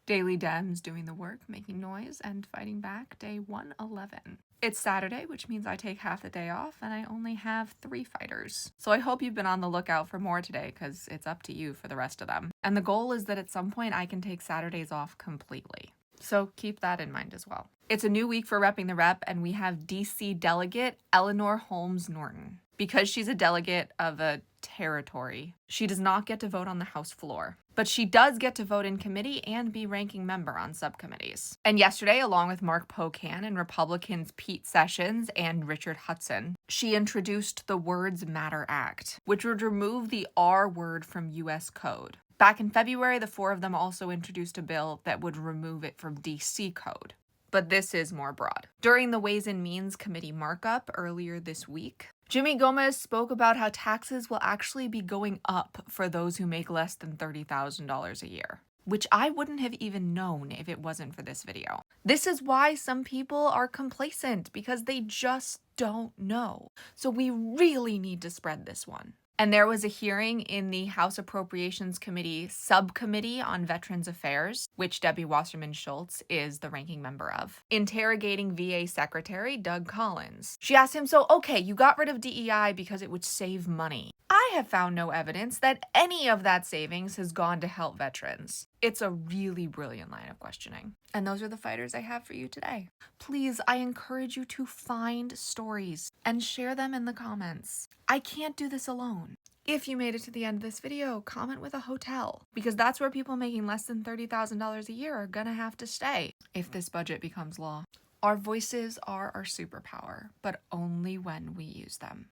Daily Dems doing the work, making noise, and fighting back, day 111. It's Saturday, which means I take half the day off, and I only have 3 fighters. So I hope you've been on the lookout for more today, because it's up to you for the rest of them. And the goal is that at some point I can take Saturdays off completely. So keep that in mind as well. It's a new week for Repping the Rep, and we have DC delegate Eleanor Holmes Norton. Because she's a delegate of a territory, she does not get to vote on the House floor. But she does get to vote in committee and be ranking member on subcommittees. And yesterday, along with Mark Pocan and Republicans Pete Sessions and Richard Hudson, she introduced the Words Matter Act, which would remove the R word from U.S. code. Back in February, the 4 of them also introduced a bill that would remove it from D.C. code. But this is more broad. During the Ways and Means Committee markup earlier this week, Jimmy Gomez spoke about how taxes will actually be going up for those who make less than $30,000 a year, which I wouldn't have even known if it wasn't for this video. This is why some people are complacent, because they just don't know. So we really need to spread this one. And there was a hearing in the House Appropriations Committee Subcommittee on Veterans Affairs, which Debbie Wasserman Schultz is the ranking member of, interrogating VA Secretary Doug Collins. She asked him, so, okay, you got rid of DEI because it would save money. I have found no evidence that any of that savings has gone to help veterans. It's a really brilliant line of questioning. And those are the fighters I have for you today. Please, I encourage you to find stories and share them in the comments. I can't do this alone. If you made it to the end of this video, comment with a hotel, because that's where people making less than $30,000 a year are gonna have to stay if this budget becomes law. Our voices are our superpower, but only when we use them.